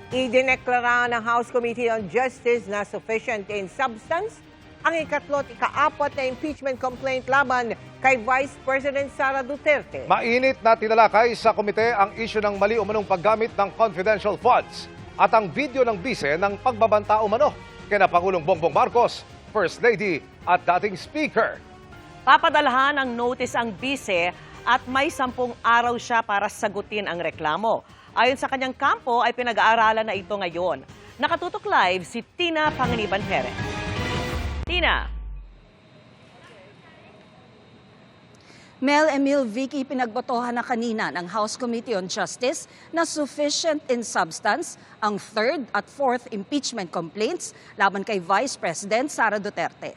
Idineklara ng House Committee on Justice na sufficient in substance ang ikatlot ikaapat na impeachment complaint laban kay Vice President Sara Duterte. Mainit na tinalakay sa komite ang isyu ng mali umanong paggamit ng confidential funds at ang video ng bise ng pagbabanta umano kina Pangulong Bongbong Marcos, First Lady at dating Speaker. Papadalahan ng notice ang bise at may 10 araw siya para sagutin ang reklamo. Ayon sa kanyang kampo ay pinag-aaralan na ito ngayon. Nakatutok live si Tina Panganiban Jerez. Tina. Mel Emil Vicky, pinagbotohan na kanina ng House Committee on Justice na sufficient in substance ang 3rd at 4th impeachment complaints laban kay Vice President Sara Duterte.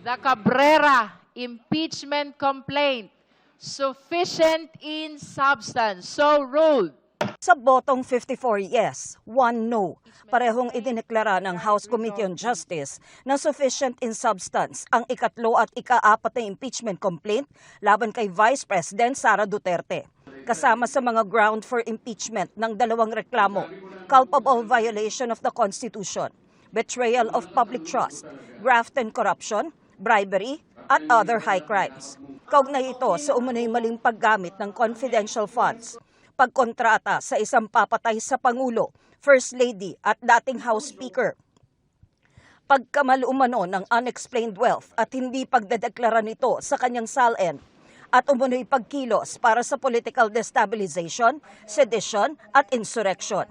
The Cabrera impeachment complaint, sufficient in substance, so ruled. Sa botong 54 yes, 1 no, parehong idineklara ng House Committee on Justice na sufficient in substance ang ikatlo at ikaapat na impeachment complaint laban kay Vice President Sara Duterte. Kasama sa mga ground for impeachment ng dalawang reklamo, culpable violation of the Constitution, betrayal of public trust, graft and corruption, bribery, at other high crimes. Kaugnay ito sa umunoy maling paggamit ng confidential funds, pagkontrata sa isang papatay sa Pangulo, First Lady at dating House Speaker, pagkamalumano ng unexplained wealth at hindi pagdedeklara nito sa kanyang SALN, at umunoy pagkilos para sa political destabilization, sedition at insurrection.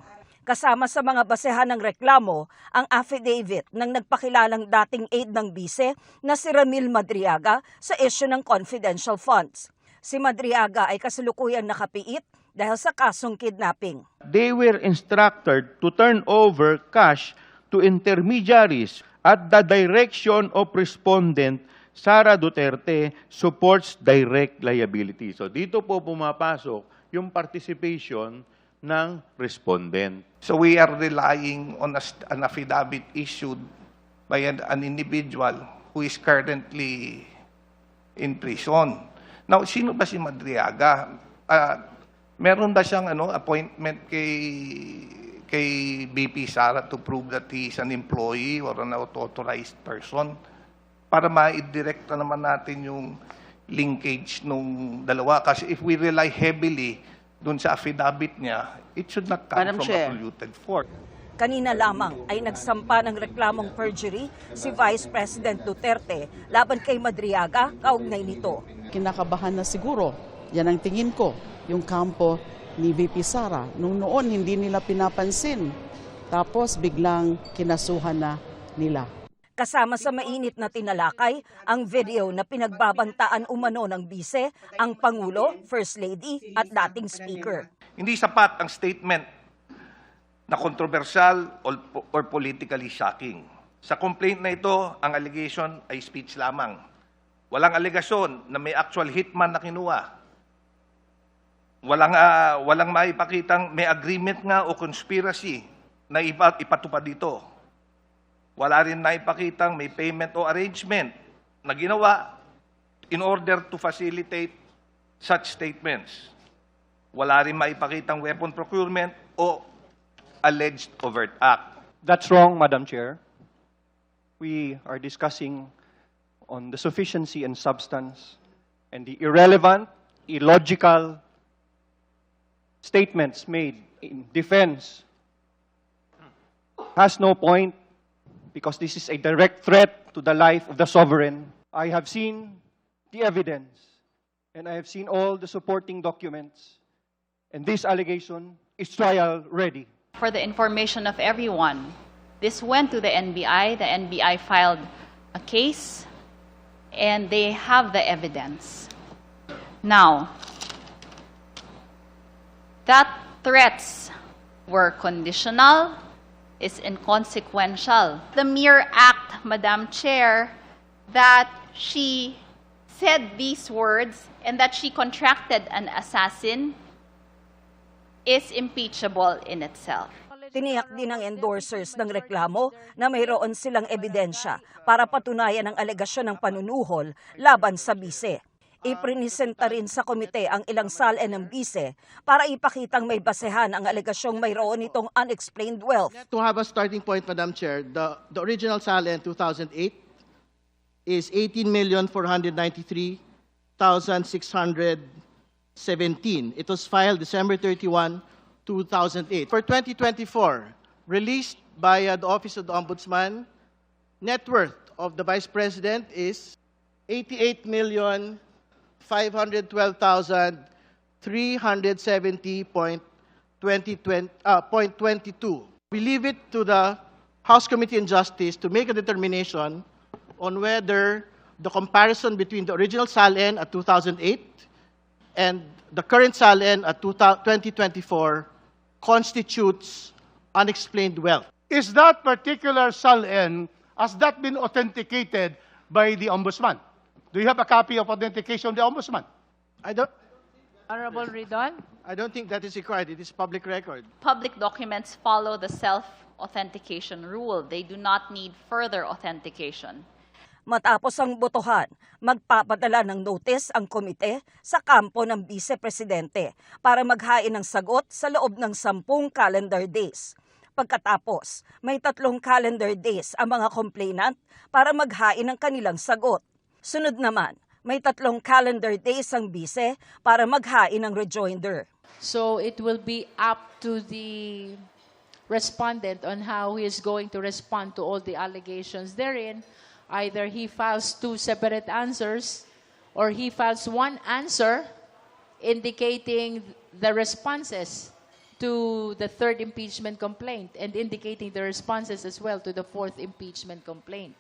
Kasama sa mga basehan ng reklamo ang affidavit ng nagpakilalang dating aide ng bise na si Ramil Madriaga sa issue ng confidential funds. Si Madriaga ay kasalukuyan nakapiit dahil sa kasong kidnapping. They were instructed to turn over cash to intermediaries at the direction of respondent Sara Duterte supports direct liability. So dito po pumapasok yung participation ng respondent. So we are relying on an affidavit issued by an individual who is currently in prison. Now, sino ba si Madriaga? Meron ba siyang appointment kay BP Sara to prove that he is an employee or an authorized person? Para ma-direkta naman natin yung linkage nung dalawa. Kasi if we rely heavily dun sa affidavit niya, it should not come Madam from Chair. a polluted fort. Kanina lamang ay nagsampa ng reklamong perjury si Vice President Duterte laban kay Madriaga kaugnay nito. Kinakabahan na siguro, yan ang tingin ko, yung kampo ni VP Sara. Nung noon, hindi nila pinapansin. Tapos biglang kinasuhan na nila. Kasama sa mainit na tinalakay ang video na pinagbabantaan umano ng bise, ang Pangulo, First Lady at dating Speaker. Hindi sapat ang statement na kontrobersyal or politically shocking. Sa complaint na ito, ang allegation ay speech lamang. Walang alegasyon na may actual hitman na kinuha. Walang maipakitang may agreement nga o conspiracy na ipatupad dito. Wala rin naipakitang may payment o arrangement na ginawa in order to facilitate such statements. Wala rin maipakitang weapon procurement o alleged overt act. That's wrong, Madam Chair. We are discussing on the sufficiency and substance and the irrelevant, illogical statements made in defense has no point because this is a direct threat to the life of the sovereign. I have seen the evidence and I have seen all the supporting documents, and this allegation is trial ready. For the information of everyone, this went to the NBI. The NBI filed a case, and they have the evidence. Now, that threats were conditional, is inconsequential. The mere act, Madam Chair, that she said these words and that she contracted an assassin is impeachable in itself. Tiniyak din ng endorsers ng reklamo na mayroon silang ebidensya para patunayan ang alegasyon ng panunuhol laban sa bise. Iprinisenta rin sa komite ang ilang SALN ng bise para ipakitang may basehan ang alegasyong mayroon itong unexplained wealth. To have a starting point, Madam Chair, the original SALN 2008 is 18,493,617. It was filed December 31, 2008. For 2024, released by the Office of the Ombudsman, net worth of the Vice President is 88,512,370.22. We leave it to the House Committee on Justice to make a determination on whether the comparison between the original SALN at 2008 and the current SALN at 2024 constitutes unexplained wealth. Is that particular SALN, has that been authenticated by the Ombudsman? Do you have a copy of authentication of the Ombudsman? Honorable Ridon? I don't think that is required. It is public record. Public documents follow the self-authentication rule. They do not need further authentication. Matapos ang botohan, magpapadala ng notice ang komite sa kampo ng Vice-Presidente para maghain ng sagot sa loob ng 10 calendar days. Pagkatapos, may 3 calendar days ang mga complainant para maghain ng kanilang sagot. Sunod naman, may 3 calendar days ang bise para maghain ng rejoinder. So it will be up to the respondent on how he is going to respond to all the allegations therein. Either he files 2 separate answers or he files 1 answer indicating the responses to the 3rd impeachment complaint and indicating the responses as well to the 4th impeachment complaint.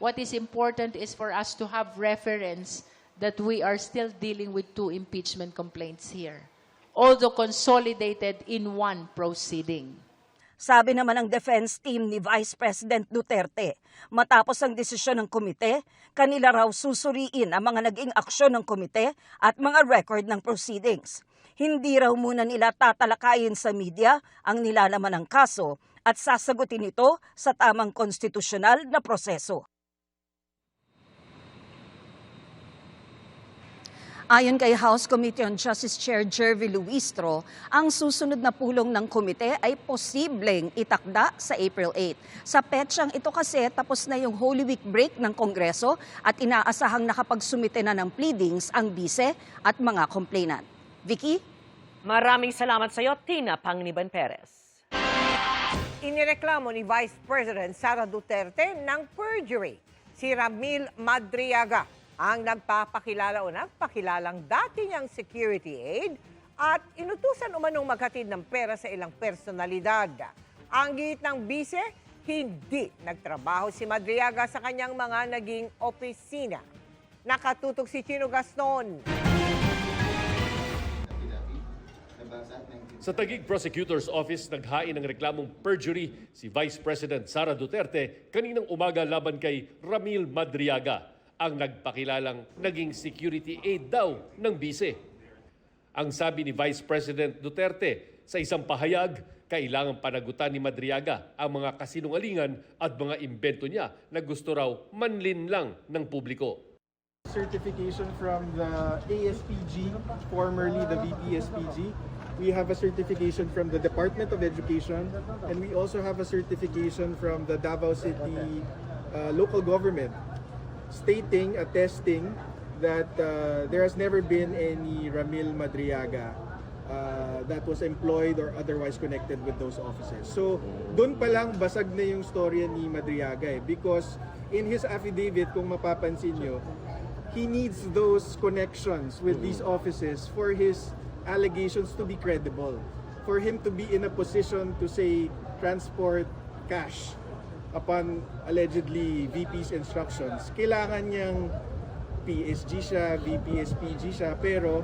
What is important is for us to have reference that we are still dealing with 2 impeachment complaints here, although consolidated in 1 proceeding. Sabi naman ng defense team ni Vice President Duterte, matapos ang desisyon ng komite, kanila raw susuriin ang mga naging aksyon ng komite at mga record ng proceedings. Hindi raw muna nila tatalakayin sa media ang nilalaman ng kaso at sasagutin ito sa tamang konstitusyonal na proseso. Ayon kay House Committee on Justice Chair Jervy Luistro, ang susunod na pulong ng komite ay posibleng itakda sa April 8. Sa petsang ito kasi tapos na yung Holy Week break ng Kongreso at inaasahang nakapagsumite na ng pleadings ang bise at mga complainant. Vicky? Maraming salamat sa iyo, Tina Panganiban Perez. Inireklamo ni Vice President Sara Duterte ng perjury si Ramil Madriaga, ang nagpapakilala o nagpakilalang dati niyang security aide at inutusan umanong maghatid ng pera sa ilang personalidad. Ang git ng bise, hindi nagtrabaho si Madriaga sa kanyang mga naging opisina. Nakatutok si Chino Gaston. Sa Taguig Prosecutor's Office, naghain ng reklamong perjury si Vice President Sara Duterte kaninang umaga laban kay Ramil Madriaga, ang nagpakilalang naging security aide daw ng bise. Ang sabi ni Vice President Duterte sa isang pahayag, kailangang panagutan ni Madriaga ang mga kasinungalingan at mga imbento niya na gusto raw manlin lang ng publiko. Certification from the ASPG, formerly the VPSPG. We have a certification from the Department of Education, and we also have a certification from the Davao City local government, attesting that there has never been any Ramil Madriaga that was employed or otherwise connected with those offices. So, doon pa lang basag na yung storya ni Madriaga because in his affidavit, kung mapapansin nyo, he needs those connections with these offices for his allegations to be credible, for him to be in a position to say transport cash upon allegedly VP's instructions. Kailangan niyang PSG siya, VPSPG siya, pero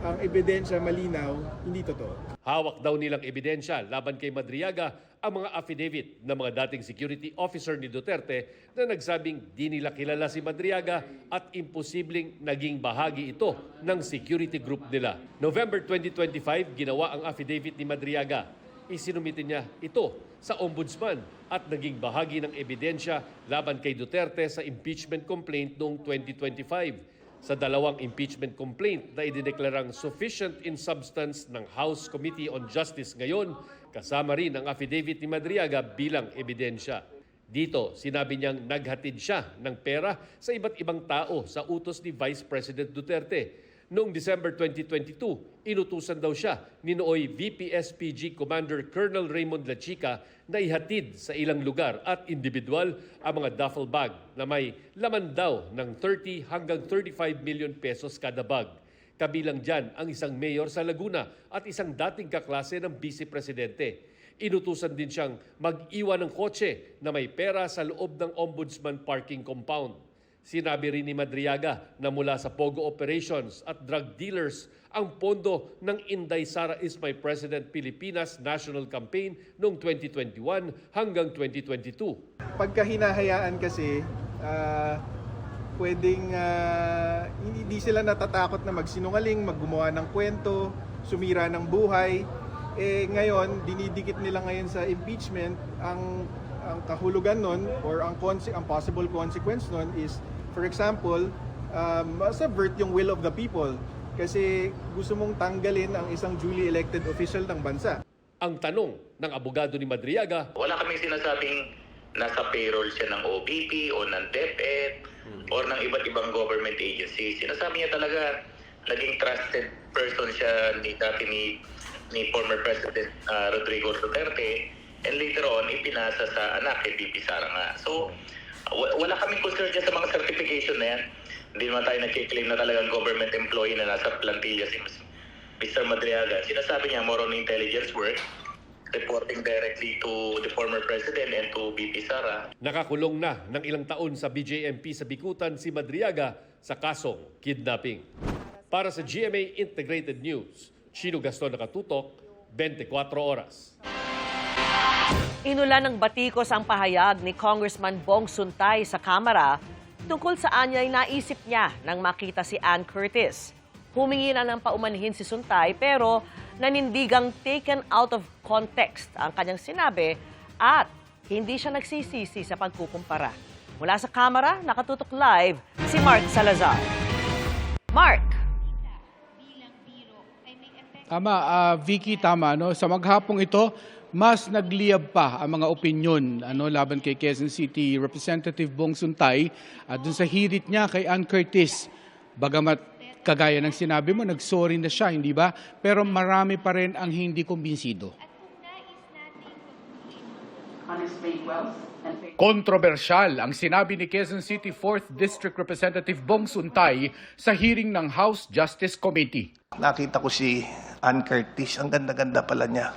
ang ebidensya malinaw, hindi totoo. Hawak daw nilang ebidensya laban kay Madriaga ang mga affidavit ng mga dating security officer ni Duterte na nagsabing di nila kilala si Madriaga at imposibleng naging bahagi ito ng security group nila. November 2025, ginawa ang affidavit ni Madriaga. Isinumite niya ito sa Ombudsman at naging bahagi ng ebidensya laban kay Duterte sa impeachment complaint noong 2025. sa dalawang impeachment complaint na idineklarang sufficient in substance ng House Committee on Justice ngayon, kasama rin ang affidavit ni Madriaga bilang ebidensya. Dito, sinabi niyang naghatid siya ng pera sa iba't ibang tao sa utos ni Vice President Duterte. Noong December 2022, inutusan daw siya ni nooy VP-SPG Commander Colonel Raymond Lachica na ihatid sa ilang lugar at individual ang mga duffel bag na may laman daw ng 30 hanggang 35 million pesos kada bag. Kabilang dyan ang isang mayor sa Laguna at isang dating kaklase ng Vice Presidente. Inutusan din siyang mag-iwan ng kotse na may pera sa loob ng Ombudsman parking compound. Sinabi rin ni Madriaga na mula sa Pogo operations at drug dealers ang pondo ng Inday Sara is My President Pilipinas National Campaign noong 2021 hanggang 2022. Pagka hinahayaan kasi, pwedeng hindi sila natatakot na magsinungaling, maggumawa ng kwento, sumira ng buhay. Ngayon, dinidikit nila ngayon sa impeachment, ang kahulugan nun or ang possible consequence nun is, for example, subvert yung will of the people kasi gusto mong tanggalin ang isang duly elected official ng bansa. Ang tanong ng abogado ni Madriaga, wala kaming sinasabing nasa payroll siya ng OBP o ng DepEd or ng iba't ibang government agency. Sinasabi niya talaga naging trusted person siya ni former President Rodrigo Duterte, and later on ipinasa sa anak kay VP Sara nga. So wala kaming concern dyan sa mga certification na yan. Hindi naman tayo nag-claim na talagang government employee na nasa plantilla si Mr. Madriaga. Sinasabi niya more on intelligence work, reporting directly to the former President and to VP Sara. Nakakulong na ng ilang taon sa BJMP sa Bikutan si Madriaga sa kasong kidnapping. Para sa GMA Integrated News, Chino Gaston Nakatutok, 24 oras. Inulan ng batikos ang pahayag ni Congressman Bong Suntay sa Kamara tungkol saan niya ay naisip niya nang makita si Ann Curtis. Humingi na ng paumanhin si Suntay pero nanindigang taken out of context ang kanyang sinabi at hindi siya nagsisisi sa pagkukumpara. Mula sa Kamara, nakatutok live si Mark Salazar. Mark! Tama, Vicky, tama. No? Sa maghapong ito, mas nagliyab pa ang mga opinyon laban kay Quezon City Representative Bong Suntay at dun sa hirit niya kay Ann Curtis. Bagamat kagaya ng sinabi mo, nagsorry na siya, hindi ba? Pero marami pa rin ang hindi kumbinsido. Kontrobersyal ang sinabi ni Quezon City 4th District Representative Bong Suntay sa hearing ng House Justice Committee. Nakita ko si Ann Curtis, ang ganda-ganda pala niya.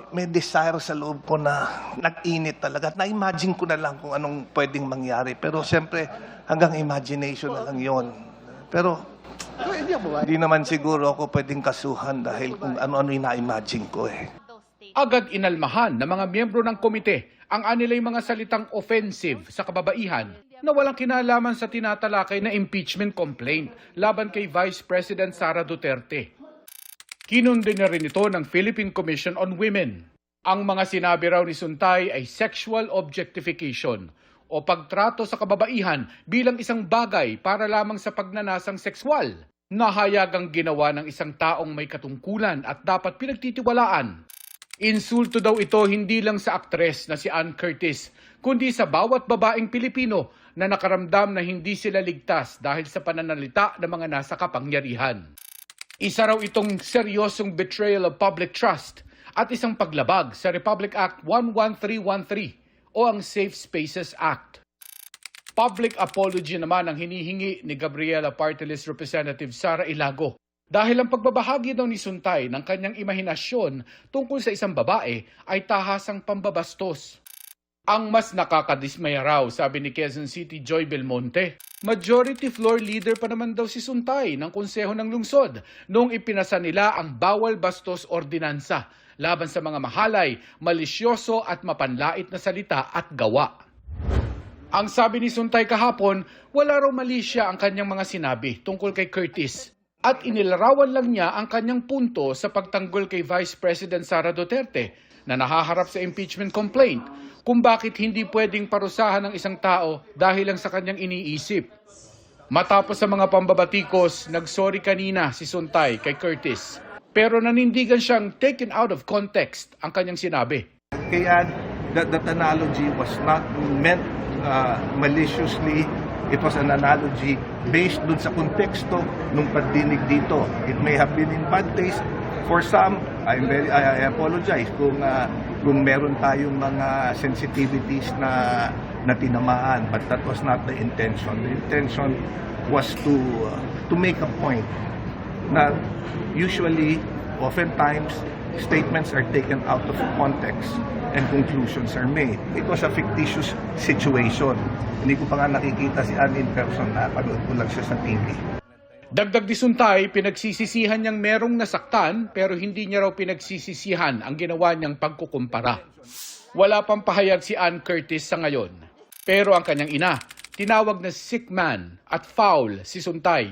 May desire sa loob ko na nag-init talaga. Na-imagine ko na lang kung anong pwedeng mangyari. Pero siyempre, hanggang imagination na lang yon. Pero hindi naman siguro ako pwedeng kasuhan dahil kung ano-ano yung na-imagine ko Agad inalmahan ng mga miyembro ng komite ang anilay mga salitang offensive sa kababaihan na walang kinalaman sa tinatalakay na impeachment complaint laban kay Vice President Sara Duterte. Kinundi na rin ito ng Philippine Commission on Women. Ang mga sinabi raw ni Suntay ay sexual objectification o pagtrato sa kababaihan bilang isang bagay para lamang sa pagnanasang sexual. Nahayagang ginawa ng isang taong may katungkulan at dapat pinagtitiwalaan. Insulto daw ito hindi lang sa aktres na si Ann Curtis, kundi sa bawat babaeng Pilipino na nakaramdam na hindi sila ligtas dahil sa pananalita ng mga nasa kapangyarihan. Isa raw itong seryosong betrayal of public trust at isang paglabag sa Republic Act 11313 o ang Safe Spaces Act. Public apology naman ang hinihingi ni Gabriela Party List Representative Sara Ilago dahil ang pagbabahagi daw ni Suntay ng kanyang imahinasyon tungkol sa isang babae ay tahasang pambabastos. Ang mas nakakadismaya raw, sabi ni Quezon City Joy Belmonte, majority floor leader pa naman daw si Suntay ng Konseho ng Lungsod noong ipinasa nila ang bawal bastos ordinansa laban sa mga mahalay, malisyoso at mapanlait na salita at gawa. Ang sabi ni Suntay kahapon, wala raw mali siya ang kanyang mga sinabi tungkol kay Curtis at inilarawan lang niya ang kanyang punto sa pagtanggol kay Vice President Sara Duterte na nahaharap sa impeachment complaint kung bakit hindi pwedeng parusahan ng isang tao dahil lang sa kanyang iniisip. Matapos sa mga pambabatikos, nagsorry kanina si Suntay kay Curtis. Pero nanindigan siyang taken out of context ang kanyang sinabi. Kaya that analogy was not meant maliciously. It was an analogy based dun sa konteksto nung pagdinig dito. It may have been in bad taste for some. I apologize kung meron tayong mga sensitivities na tinamaan, but that was not the intention. The intention was to make a point na usually, oftentimes, statements are taken out of context and conclusions are made. It was a fictitious situation. Hindi ko pa nga nakikita si Ann in person, napanood ko lang siya sa TV. Dagdag di Suntay, pinagsisisihan niyang merong nasaktan pero hindi niya raw pinagsisisihan ang ginawa niyang pagkukumpara. Wala pang pahayag si Ann Curtis sa ngayon. Pero ang kanyang ina, tinawag na sick man at foul si Suntay.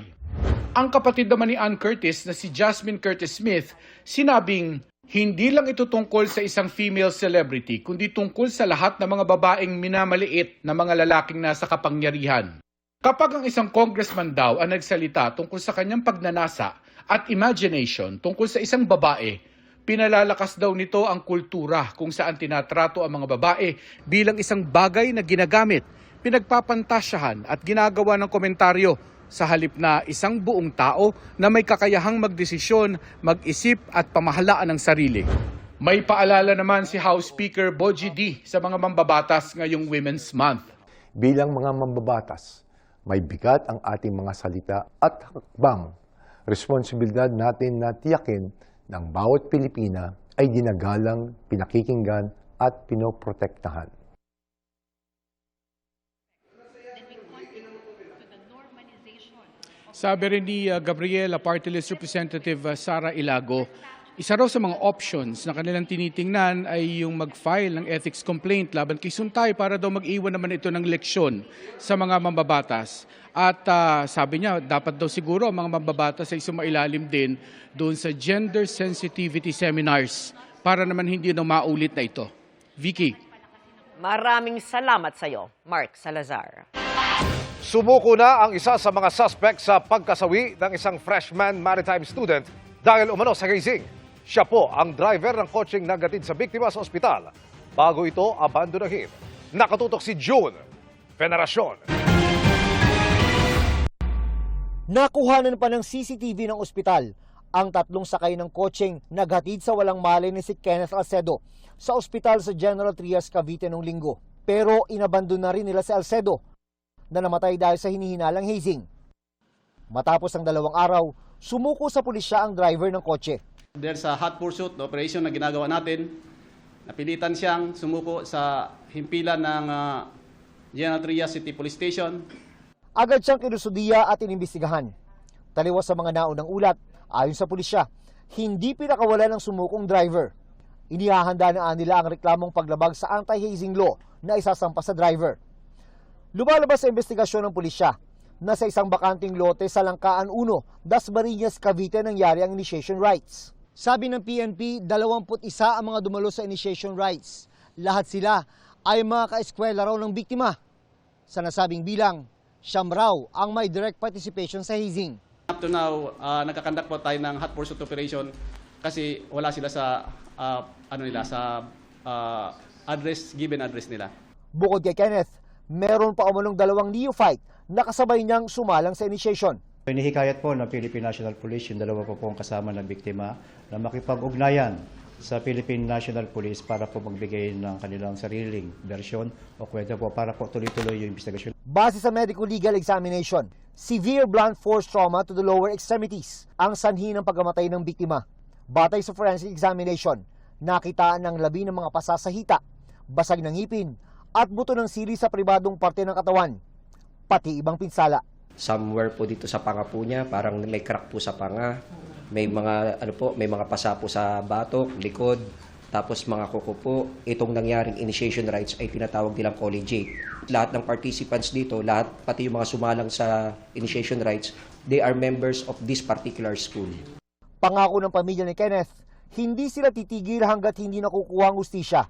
Ang kapatid naman ni Ann Curtis na si Jasmine Curtis Smith, sinabing hindi lang ito tungkol sa isang female celebrity, kundi tungkol sa lahat ng mga babaeng minamaliit na mga lalaking nasa kapangyarihan. Kapag ang isang congressman daw ang nagsalita tungkol sa kanyang pagnanasa at imagination tungkol sa isang babae, pinalalakas daw nito ang kultura kung saan tinatrato ang mga babae bilang isang bagay na ginagamit, pinagpapantasyahan at ginagawa ng komentaryo sa halip na isang buong tao na may kakayahang magdesisyon, mag-isip at pamahalaan ng sarili. May paalala naman si House Speaker Bogie D sa mga mambabatas ngayong Women's Month. Bilang mga mambabatas, may bigat ang ating mga salita at hakbang. Responsibilidad natin na tiyakin ng bawat Pilipina ay ginagalang, pinakikinggan at pinoprotektahan. Sabi rin ni Gabriela Party List Representative Sara Ilago, isa raw sa mga options na kanilang tinitingnan ay yung mag-file ng ethics complaint laban kay Suntay para daw mag-iwan naman ito ng leksyon sa mga mambabatas. At sabi niya, dapat daw siguro ang mga mambabatas ay sumailalim din doon sa gender sensitivity seminars para naman hindi na maulit na ito. Vicky. Maraming salamat sa iyo, Mark Salazar. Sumuko na ang isa sa mga suspect sa pagkasawi ng isang freshman maritime student dahil umano sa hazing. Siya po ang driver ng kotseng nagatid sa biktima sa ospital bago ito abandonahin. Nakatutok si June Veneracion. Nakuhanan pa ng CCTV ng ospital ang tatlong sakay ng kotseng naghatid sa walang malay ni si Kenneth Alcedo sa ospital sa General Trias, Cavite noong linggo. Pero inabandon na rin nila si Alcedo na namatay dahil sa hinihinalang hazing. Matapos ang 2 araw, sumuko sa pulisya ang driver ng kotse. There's a hot pursuit operation na ginagawa natin. Napilitan siyang sumuko sa himpilan ng General Trias City Police Station. Agad siyang kinusudiya at inimbestigahan. Taliwas sa mga naunang ulat, ayon sa pulisya, hindi pinakawala ng sumukong driver. Inihahanda na nila ang reklamong paglabag sa anti-hazing law na isasampa sa driver. Lumalabas sa investigasyon ng pulisya na sa isang bakanting lote sa Langkaan 1, Dasmariñas, Cavite nangyari ang initiation rites. Sabi ng PNP, 21 ang mga dumalo sa initiation rites. Lahat sila ay mga kaeskwela raw ng biktima. Sa nasabing bilang, siyam raw ang may direct participation sa hazing. Up to now, nagkakandak po tayo ng hot pursuit operation kasi wala sila sa given address nila. Bukod kay Kenneth, meron pa umanong 2 neophyte na kasabay niyang sumalang sa initiation. Inihikayat po ng Philippine National Police yung 2 po pong kasama ng biktima na makipag-ugnayan sa Philippine National Police para po magbigay ng kanilang sariling bersyon o kwento po para po tuloy-tuloy yung investigasyon. Base sa medical legal examination, severe blunt force trauma to the lower extremities ang sanhi ng pagkamatay ng biktima. Batay sa forensic examination, nakitaan ng labi ng mga pasa sa hita, basag ng ngipin at buto ng sili sa pribadong parte ng katawan, pati ibang pinsala. Somewhere po dito sa panga po niya, parang may crack po sa panga. May mga pasa po sa batok, likod, tapos mga kuko po. Itong nangyaring initiation rites ay tinatawag nilang collegiate. Lahat ng participants dito, pati yung mga sumalang sa initiation rites, they are members of this particular school. Pangako ng pamilya ni Kenneth, hindi sila titigil hanggat hindi nakukuha ang hustisya,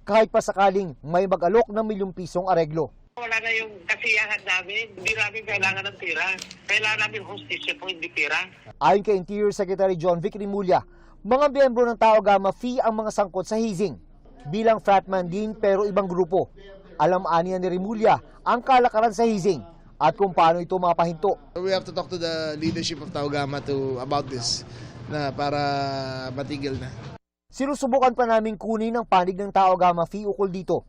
kahit pa sakaling may mag-alok ng ₱1,000,000 areglo. Wala na yung kasiyahan namin. Hindi namin kailangan ng pera. Kailangan namin hustisya po, hindi pera. Ayon kay Interior Secretary John Vic Rimulya, mga miyembro ng Tau Gamma Phi ang mga sangkot sa hazing. Bilang fratman din pero ibang grupo. Alam aniya ni Rimulya ang kalakaran sa hazing at kung paano ito mapahinto. We have to talk to the leadership of Tau Gamma about this na para matigil na. Sinusubukan pa naming kunin ang panig ng Tau Gamma Phi ukol dito.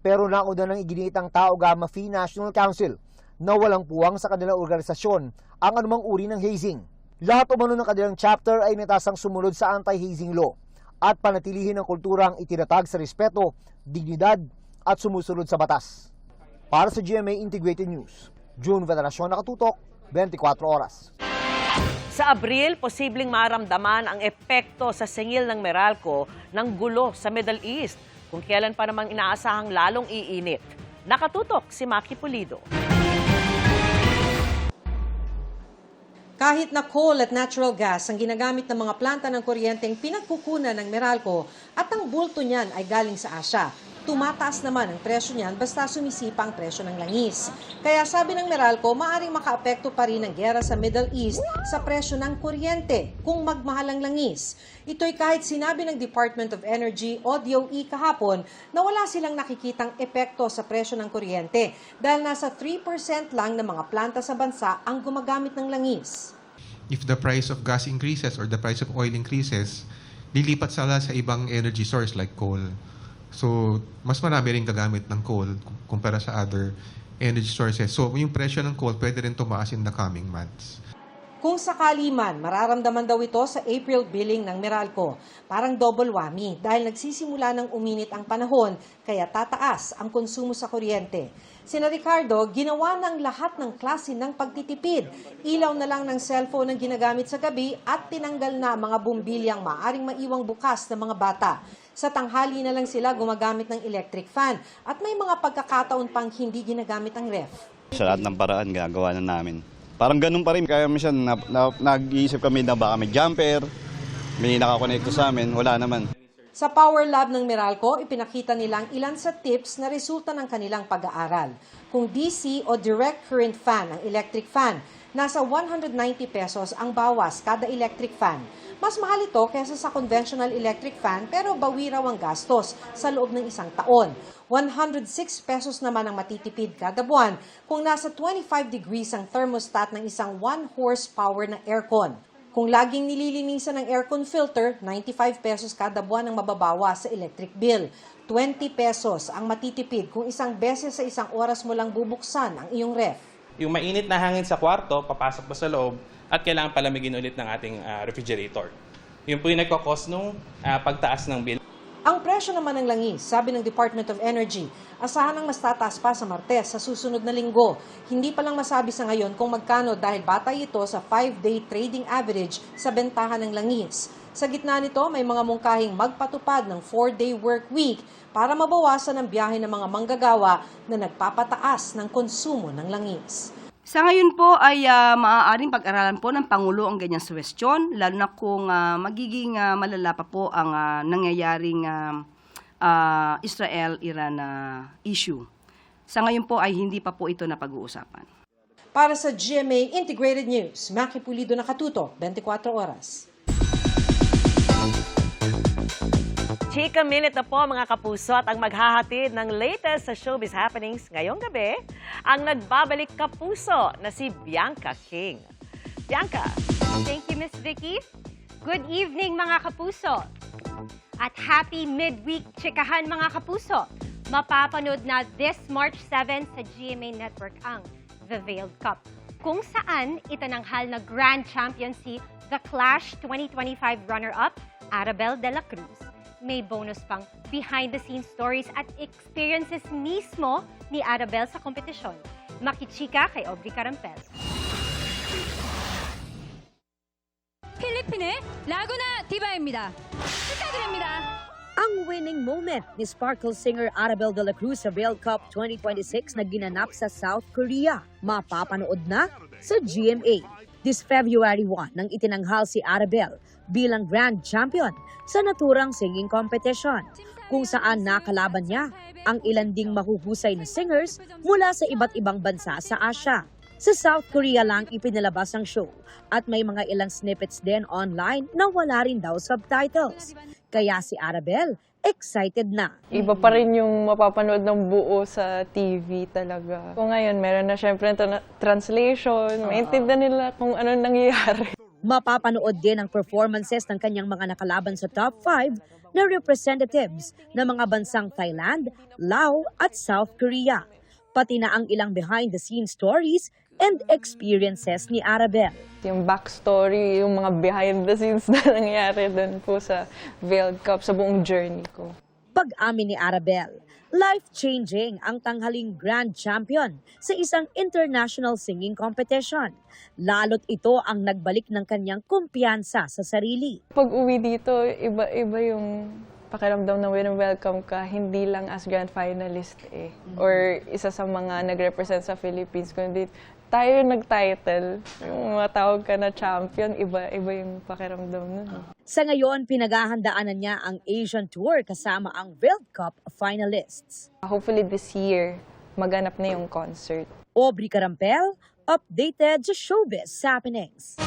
Pero nauna nang iginiit ang Tau Gamma Phi National Council na walang puwang sa kanilang organisasyon ang anumang uri ng hazing. Lahat umano ng kanilang chapter ay natasang sumunod sa anti-hazing law at panatilihin ang kulturang itinatag sa respeto, dignidad at sumusunod sa batas. Para sa GMA Integrated News, June Veneracion, nakatutok, 24 oras. Sa Abril, posibleng maramdaman ang epekto sa singil ng Meralco ng gulo sa Middle East, kung kailan pa naman inaasahang lalong iinit. Nakatutok si Maki Pulido. Kahit na coal at natural gas ang ginagamit ng mga planta ng kuryenteng pinagkukunan ng Meralco at ang bulto niyan ay galing sa Asia, tumataas naman ang presyo niyan basta sumisipa ang presyo ng langis. Kaya sabi ng Meralco, maaring makaapekto pa rin ang giyera sa Middle East sa presyo ng kuryente kung magmahal ang langis. Ito'y kahit sinabi ng Department of Energy o DOE kahapon na wala silang nakikitang epekto sa presyo ng kuryente dahil nasa 3% lang ng mga planta sa bansa ang gumagamit ng langis. If the price of gas increases or the price of oil increases, lilipat sila sa ibang energy source like coal. So, mas marami rin gagamit ng coal kumpara sa other energy sources. So, yung presyo ng coal pwede rin tumaas in the coming months. Kung sakali man, mararamdaman daw ito sa April billing ng Meralco. Parang double whammy dahil nagsisimula ng uminit ang panahon kaya tataas ang konsumo sa kuryente. Sina Ricardo, ginawa ng lahat ng klase ng pagtitipid. Ilaw na lang ng cellphone ang ginagamit sa gabi at tinanggal na mga bumbilyang maaring maiwang bukas ng mga bata. Sa tanghali na lang sila gumagamit ng electric fan at may mga pagkakataon pang hindi ginagamit ang ref. Sa lahat ng paraan, ginagawa na namin. Parang ganun pa rin. Kaya minsan nag-iisip kami na baka may jumper, may nakakonekto sa amin, wala naman. Sa Power Lab ng Meralco, ipinakita nilang ilan sa tips na resulta ng kanilang pag-aaral. Kung DC o direct current fan ang electric fan, nasa 190 pesos ang bawas kada electric fan. Mas mahal ito kaysa sa conventional electric fan pero bawi raw ang gastos sa loob ng isang taon. 106 pesos naman ang matitipid kada buwan kung nasa 25 degrees ang thermostat ng isang 1 horsepower na aircon. Kung laging nililinisan ng aircon filter, 95 pesos kada buwan ang mababawas sa electric bill. 20 pesos ang matitipid kung isang beses sa isang oras mo lang bubuksan ang iyong ref. Yung mainit na hangin sa kwarto, papasok pa sa loob at kailangan palamigin ulit ng ating refrigerator. Yun po yung nagkakos nung pagtaas ng bill. Ang presyo naman ng langis, sabi ng Department of Energy, asahan ang mas tataas pa sa Martes sa susunod na linggo. Hindi pa lang masabi sa ngayon kung magkano dahil batay ito sa 5-day trading average sa bentahan ng langis. Sa gitna nito, may mga mungkahing magpatupad ng 4-day work week para mabawasan ang biyahe ng mga manggagawa na nagpapataas ng konsumo ng langis. Sa ngayon po ay maaaring pag-aralan po ng Pangulo ang ganyang suwestyon, lalo na kung magiging malala pa po ang nangyayaring Israel-Iran issue. Sa ngayon po ay hindi pa po ito napag-uusapan. Para sa GMA Integrated News, Maki Pulido, nakatutok, 24 oras. Chika Minute na po mga kapuso at ang maghahatid ng latest sa showbiz happenings ngayong gabi, ang nagbabalik kapuso na si Bianca King. Bianca. Thank you, Miss Vicky. Good evening mga kapuso. At happy midweek chikahan mga kapuso. Mapapanood na this March 7 sa GMA Network ang The Veiled Cup, kung saan itinanghal na Grand Champion si The Clash 2025 runner-up Arabel de la Cruz. May bonus pang behind-the-scenes stories at experiences mismo ni Arabel sa kompetisyon. Makichika kay Aubrey Carampel. 필리핀의 라구나 디바입니다. 축하드립니다. Ang winning moment ni Sparkle singer Arabel de la Cruz sa Veiled Cup 2026 na ginanap sa South Korea. Mapapanood na sa GMA. This February 1 nang itinanghal si Arabel bilang Grand Champion sa naturang singing competition, kung saan nakalaban niya ang ilan ding mahuhusay na singers mula sa iba't ibang bansa sa Asia. Sa South Korea lang ipinalabas ang show at may mga ilang snippets din online na wala rin daw subtitles. Kaya si Arabel excited na. Iba pa rin yung mapapanood ng buo sa TV talaga. Kung ngayon, meron na syempre translation, maintindihan nila kung ano nangyayari. Mapapanood din ang performances ng kanyang mga nakalaban sa top 5 na representatives ng mga bansang Thailand, Laos at South Korea. Pati na ang ilang behind-the-scenes stories and experiences ni Arabel. Yung backstory, yung mga behind the scenes na nangyari doon po sa World Cup, sa buong journey ko. Pag-amin ni Arabel, life-changing ang tanghaling Grand Champion sa isang international singing competition. Lalo't ito ang nagbalik ng kanyang kumpiyansa sa sarili. Pag-uwi dito, iba yung pakiramdam na welcome ka, hindi lang as grand finalist or isa sa mga nag-represent sa Philippines, kundi tayo yung nag-title, yung matawag ka na champion, iba yung pakiramdam nun. Sa ngayon, pinaghahandaan na niya ang Asian Tour kasama ang World Cup finalists. Hopefully this year, maganap na yung concert. Aubrey Carampel, updated sa Showbiz Happenings.